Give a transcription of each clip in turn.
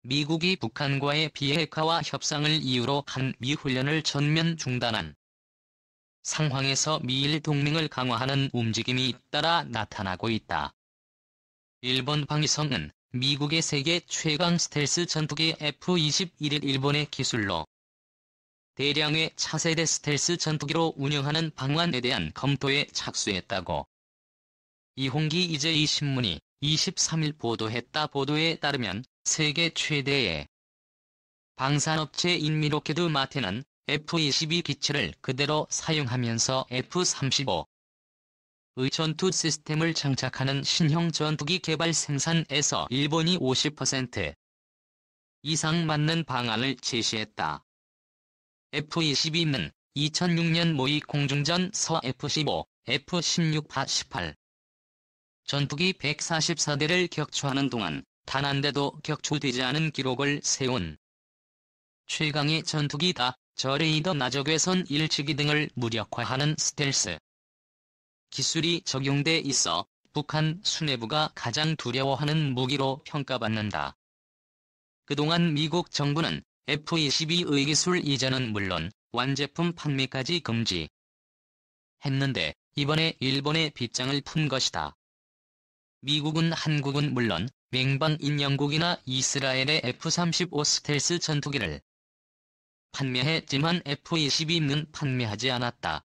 미국이 북한과의 비핵화와 협상을 이유로 한미 훈련을 전면 중단한 상황에서 미일 동맹을 강화하는 움직임이 잇따라 나타나고 있다. 일본 방위성은 미국의 세계 최강 스텔스 전투기 F-21을 일본의 기술로 대량의 차세대 스텔스 전투기로 운영하는 방안에 대한 검토에 착수했다고 이홍기 이재희 신문이 23일 보도했다. 보도에 따르면 세계 최대의 방산업체인 로켓드 마틴은 F-22 기체를 그대로 사용하면서 F-35의 전투 시스템을 장착하는 신형 전투기 개발 생산에서 일본이 50% 이상 맡는 방안을 제시했다. F-22는 2006년 모의 공중전서 F-15, F-16-18 전투기 144대를 격추하는 동안 단 한 대도 격추되지 않은 기록을 세운 최강의 전투기다. 저레이더 나적외선 일치기 등을 무력화하는 스텔스 기술이 적용돼 있어 북한 수뇌부가 가장 두려워하는 무기로 평가받는다. 그동안 미국 정부는 F-22의 기술 이전은 물론 완제품 판매까지 금지했는데 이번에 일본의 빗장을 푼 것이다. 미국은 한국은 물론 맹방인 영국이나 이스라엘의 F-35 스텔스 전투기를 판매했지만 F-22는 판매하지 않았다.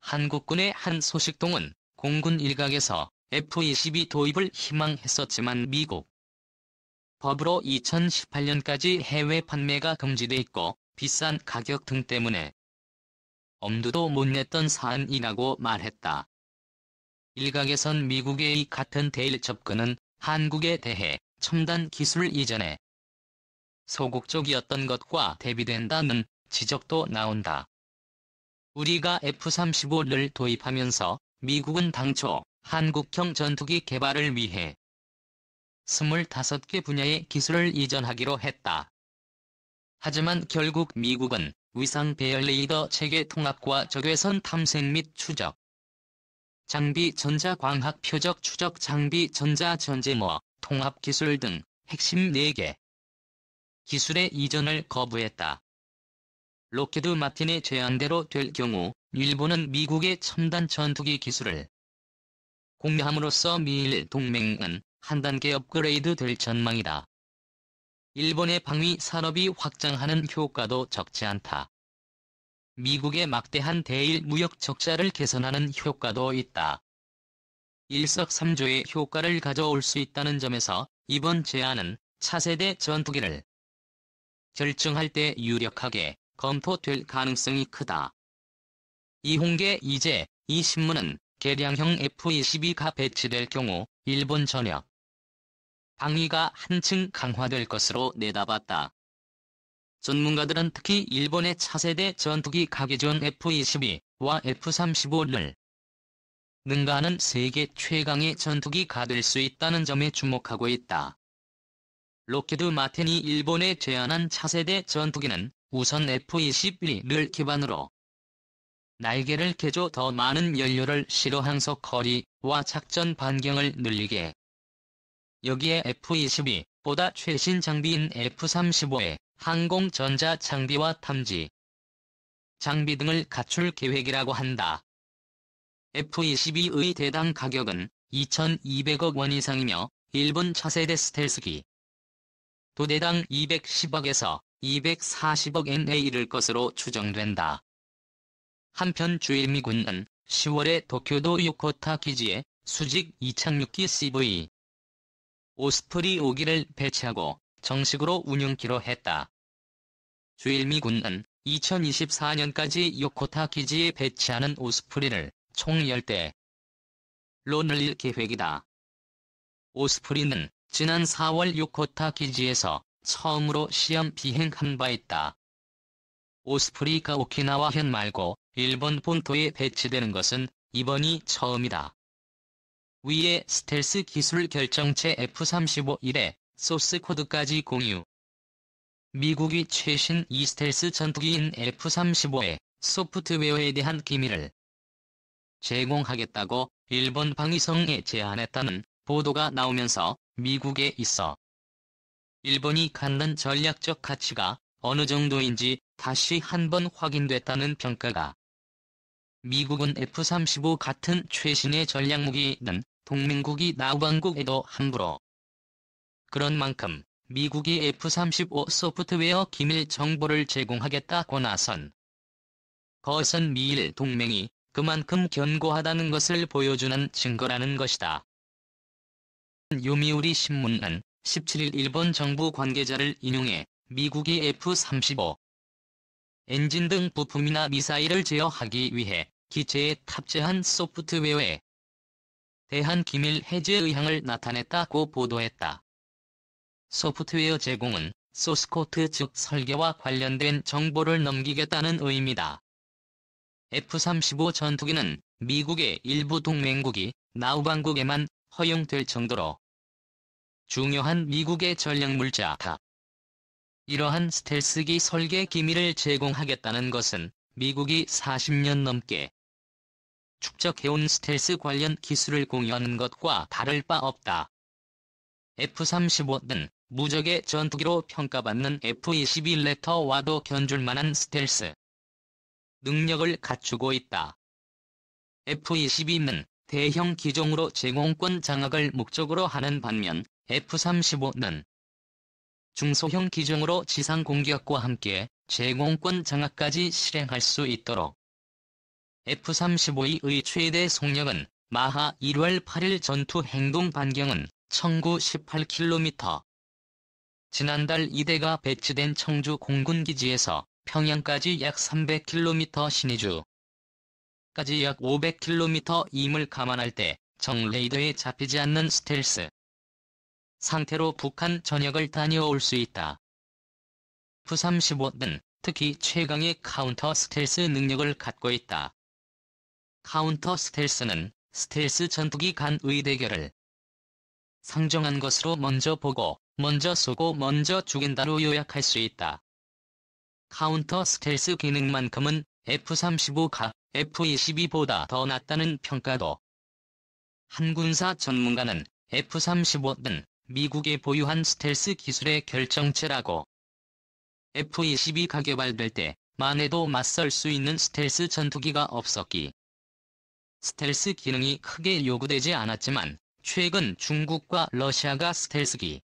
한국군의 한 소식통은 공군 일각에서 F-22 도입을 희망했었지만 미국 법으로 2018년까지 해외 판매가 금지돼 있고 비싼 가격 등 때문에 엄두도 못 냈던 사안이라고 말했다. 일각에선 미국의 이 같은 대일 접근은 한국에 대해 첨단 기술 이전에 소극적이었던 것과 대비된다는 지적도 나온다. 우리가 F-35를 도입하면서 미국은 당초 한국형 전투기 개발을 위해 25개 분야의 기술을 이전하기로 했다. 하지만 결국 미국은 위상 배열 레이더 체계 통합과 적외선 탐색 및 추적 장비 전자광학 표적 추적 장비 전자전제모 통합 기술 등 핵심 4개 기술의 이전을 거부했다. 로키드 마틴의 제안대로 될 경우 일본은 미국의 첨단 전투기 기술을 공유함으로써 미일 동맹은 한 단계 업그레이드 될 전망이다. 일본의 방위 산업이 확장하는 효과도 적지 않다. 미국의 막대한 대일 무역 적자를 개선하는 효과도 있다. 일석삼조의 효과를 가져올 수 있다는 점에서 이번 제안은 차세대 전투기를 결정할 때 유력하게 검토될 가능성이 크다. 이홍계 이제 이 신문은 개량형 F-22가 배치될 경우 일본 전역 방위가 한층 강화될 것으로 내다봤다. 전문가들은 특히 일본의 차세대 전투기 가계존 F-22와 F-35를 능가하는 세계 최강의 전투기가 될 수 있다는 점에 주목하고 있다. 로키드 마틴이 일본에 제안한 차세대 전투기는 우선 F-21을 기반으로 날개를 개조 더 많은 연료를 실어 항속 거리와 작전 반경을 늘리게 여기에 F-22보다 최신 장비인 F-35의 항공 전자 장비와 탐지 장비 등을 갖출 계획이라고 한다. F-22의 대당 가격은 2,200억 원 이상이며 일본 차세대 스텔스기 두 대당 210억에서 240억 엔에 이를 것으로 추정된다. 한편 주일미군은 10월에 도쿄도 요코타 기지에 수직 이착륙기 CV 오스프리 5기를 배치하고 정식으로 운영키로 했다. 주일미군은 2024년까지 요코타 기지에 배치하는 오스프리를 총 10대로 늘릴 계획이다. 오스프리는 지난 4월 요코타 기지에서 처음으로 시험 비행한 바 있다. 오스프리가 오키나와현 말고 일본 본토에 배치되는 것은 이번이 처음이다. 위에 스텔스 기술 결정체 F-35-1의 소스 코드까지 공유. 미국이 최신 이 스텔스 전투기인 F-35의 소프트웨어에 대한 기밀을 제공하겠다고 일본 방위성에 제안했다는 보도가 나오면서 미국에 있어 일본이 갖는 전략적 가치가 어느 정도인지 다시 한번 확인됐다는 평가가. 미국은 F-35 같은 최신의 전략무기는 동맹국이 나우방국에도 함부로. 그런 만큼 미국이 F-35 소프트웨어 기밀 정보를 제공하겠다고 나선 것은 미일 동맹이 그만큼 견고하다는 것을 보여주는 증거라는 것이다. 요미우리 신문은 17일 일본 정부 관계자를 인용해 미국이 F-35 엔진 등 부품이나 미사일을 제어하기 위해 기체에 탑재한 소프트웨어에 대한 기밀 해제 의향을 나타냈다고 보도했다. 소프트웨어 제공은 소스코드 즉 설계와 관련된 정보를 넘기겠다는 의미다. F-35 전투기는 미국의 일부 동맹국이 나우방국에만 허용될 정도로 중요한 미국의 전략물자다. 이러한 스텔스기 설계 기밀을 제공하겠다는 것은 미국이 40년 넘게 축적해온 스텔스 관련 기술을 공유하는 것과 다를 바 없다. F-35는 무적의 전투기로 평가받는 F-22 랩터와도 견줄만한 스텔스 능력을 갖추고 있다. F-22는 대형 기종으로 제공권 장악을 목적으로 하는 반면 F-35는 중소형 기종으로 지상 공격과 함께 제공권 장악까지 실행할 수 있도록 F-35의 최대 속력은 마하 1월 8일 전투 행동 반경은 1918km. 지난달 이대가 배치된 청주 공군기지에서 평양까지 약 300km 신의주까지 약 500km임을 감안할 때 정 레이더에 잡히지 않는 스텔스 상태로 북한 전역을 다녀올 수 있다. F-35는 특히 최강의 카운터 스텔스 능력을 갖고 있다. 카운터 스텔스는 스텔스 전투기 간의 대결을 상정한 것으로 먼저 보고 먼저 쏘고 먼저 죽인다로 요약할 수 있다. 카운터 스텔스 기능만큼은 F-35가 F-22보다 더 낫다는 평가도. 한 군사 전문가는 F-35는 미국이 보유한 스텔스 기술의 결정체라고. F-22가 개발될 때만 해도 맞설 수 있는 스텔스 전투기가 없었기. 스텔스 기능이 크게 요구되지 않았지만 최근 중국과 러시아가 스텔스기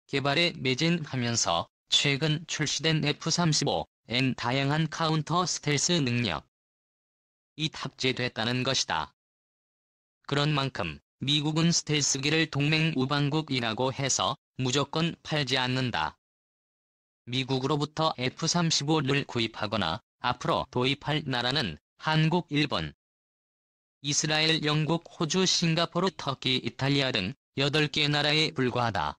개발에 매진하면서 최근 출시된 F-35엔 다양한 카운터 스텔스 능력이 탑재됐다는 것이다. 그런 만큼 미국은 스텔스기를 동맹 우방국이라고 해서 무조건 팔지 않는다. 미국으로부터 F-35를 구입하거나 앞으로 도입할 나라는 한국, 일본, 이스라엘, 영국, 호주, 싱가포르, 터키, 이탈리아 등 8개 나라에 불과하다.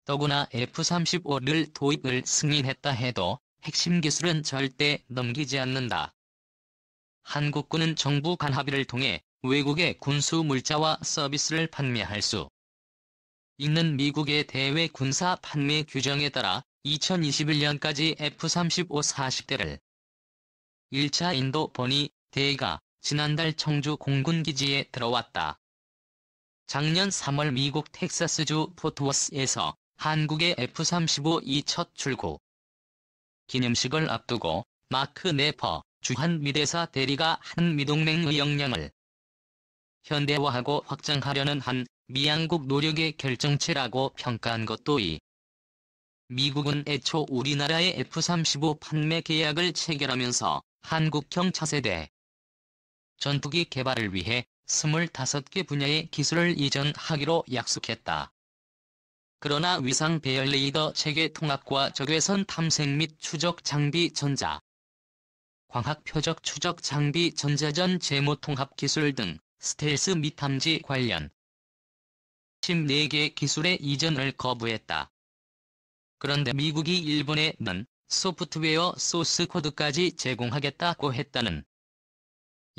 더구나 F-35를 도입을 승인했다 해도 핵심 기술은 절대 넘기지 않는다. 한국군은 정부 간 합의를 통해 외국에 군수 물자와 서비스를 판매할 수 있는 미국의 대외 군사 판매 규정에 따라 2021년까지 F-35 40대를 1차 인도 본위 대가 지난달 청주 공군기지에 들어왔다. 작년 3월 미국 텍사스주 포트워스에서 한국의 F-35이 첫 출고 기념식을 앞두고 마크 네퍼 주한미대사 대리가 한미동맹의 역량을 현대화하고 확장하려는 한 미양국 노력의 결정체라고 평가한 것도 이. 미국은 애초 우리나라의 F-35 판매 계약을 체결하면서 한국형 차세대 전투기 개발을 위해 25개 분야의 기술을 이전하기로 약속했다. 그러나 위상 배열 레이더 체계 통합과 적외선 탐색 및 추적 장비 전자, 광학 표적 추적 장비 전자전 제모 통합 기술 등 스텔스 및 탐지 관련 14개 기술의 이전을 거부했다. 그런데 미국이 일본에는 소프트웨어 소스 코드까지 제공하겠다고 했다는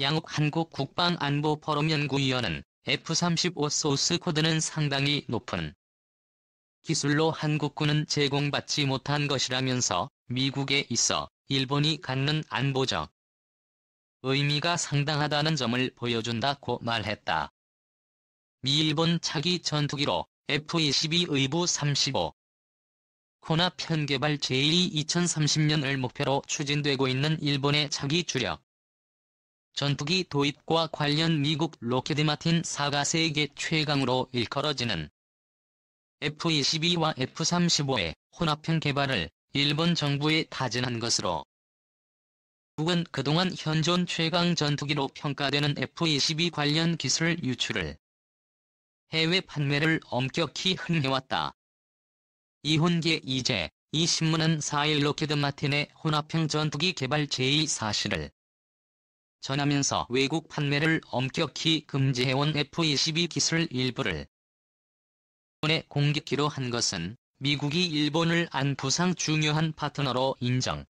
양욱 한국 국방안보 포럼 연구위원은 F-35 소스 코드는 상당히 높은 기술로 한국군은 제공받지 못한 것이라면서 미국에 있어 일본이 갖는 안보적 의미가 상당하다는 점을 보여준다고 말했다. 미 일본 차기 전투기로 F-22 의부 35 혼합형 개발 제2 2030년을 목표로 추진되고 있는 일본의 차기 주력 전투기 도입과 관련 미국 록히드 마틴 사가 세계 최강으로 일컬어지는 F-22와 F-35의 혼합형 개발을 일본 정부에 타진한 것으로 미국은 그동안 현존 최강 전투기로 평가되는 F-22 관련 기술 유출을 해외 판매를 엄격히 흥해왔다. 이훈계 이제 이 신문은 4일 록히드 마틴의 혼합형 전투기 개발 제2 사실을 전하면서 외국 판매를 엄격히 금지해온 F-22 기술 일부를 일본의 공격기로 한 것은 미국이 일본을 안보상 중요한 파트너로 인정한다는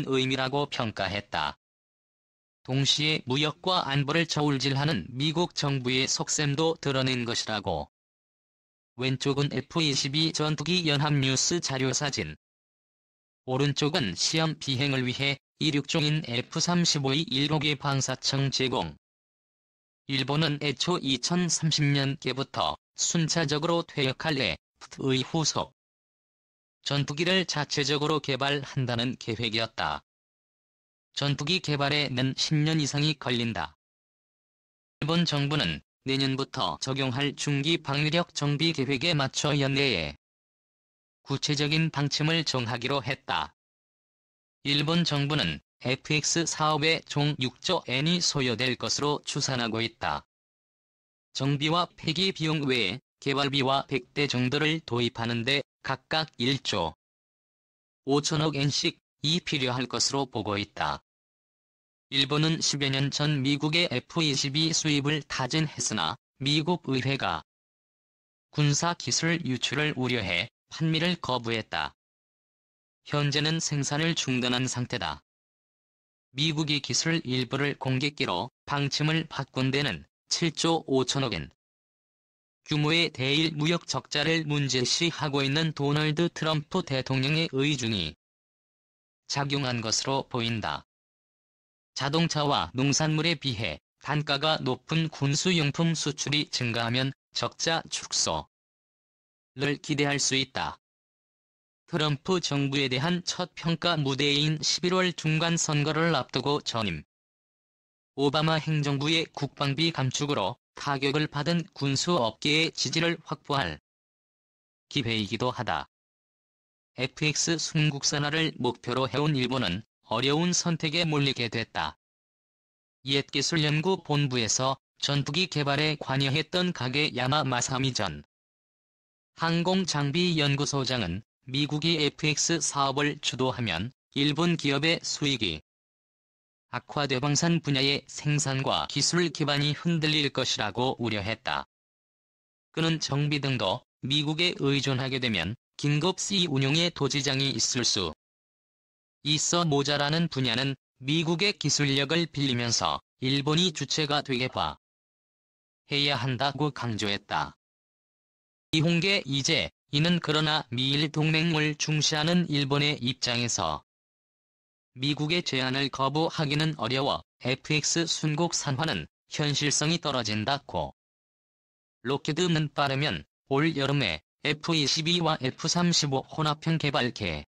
의미라고 평가했다. 동시에 무역과 안보를 저울질하는 미국 정부의 속셈도 드러낸 것이라고. 왼쪽은 F-22 전투기 연합뉴스 자료사진. 오른쪽은 시험 비행을 위해 이륙종인 F-35의 7개 방사청 제공. 일본은 애초 2030년께부터 순차적으로 퇴역할 F의 후속 전투기를 자체적으로 개발한다는 계획이었다. 전투기 개발에는 10년 이상이 걸린다. 일본 정부는 내년부터 적용할 중기 방위력 정비 계획에 맞춰 연내에 구체적인 방침을 정하기로 했다. 일본 정부는 FX 사업에 총 6조 엔이 소요될 것으로 추산하고 있다. 정비와 폐기 비용 외에 개발비와 100대 정도를 도입하는 데 각각 1조 5천억 엔씩이 필요할 것으로 보고 있다. 일본은 10여 년 전 미국의 F-22 수입을 타진했으나 미국 의회가 군사기술 유출을 우려해 판매를 거부했다. 현재는 생산을 중단한 상태다. 미국이 기술 일부를 공격기로 방침을 바꾼 데는 7조 5천억 엔 규모의 대일 무역 적자를 문제시하고 있는 도널드 트럼프 대통령의 의중이 작용한 것으로 보인다. 자동차와 농산물에 비해 단가가 높은 군수용품 수출이 증가하면 적자 축소를 기대할 수 있다. 트럼프 정부에 대한 첫 평가 무대인 11월 중간 선거를 앞두고 전임 오바마 행정부의 국방비 감축으로 타격을 받은 군수업계의 지지를 확보할 기회이기도 하다. FX 순국산화를 목표로 해온 일본은 어려운 선택에 몰리게 됐다. 옛기술연구본부에서 전투기 개발에 관여했던 가게야마 마사미 전 항공장비연구소장은 미국이 FX 사업을 주도하면 일본 기업의 수익이 악화되방산 분야의 생산과 기술 기반이 흔들릴 것이라고 우려했다. 그는 정비 등도 미국에 의존하게 되면 긴급시 운용의 도지장이 있을 수 있어 모자라는 분야는 미국의 기술력을 빌리면서 일본이 주체가 되게 해야 한다고 강조했다. 이홍계 이제 이는 그러나 미일 동맹을 중시하는 일본의 입장에서 미국의 제안을 거부하기는 어려워 FX 순국 산화는 현실성이 떨어진다고. 록히드는 빠르면 올 여름에 F-22와 F-35 혼합형 개발 계획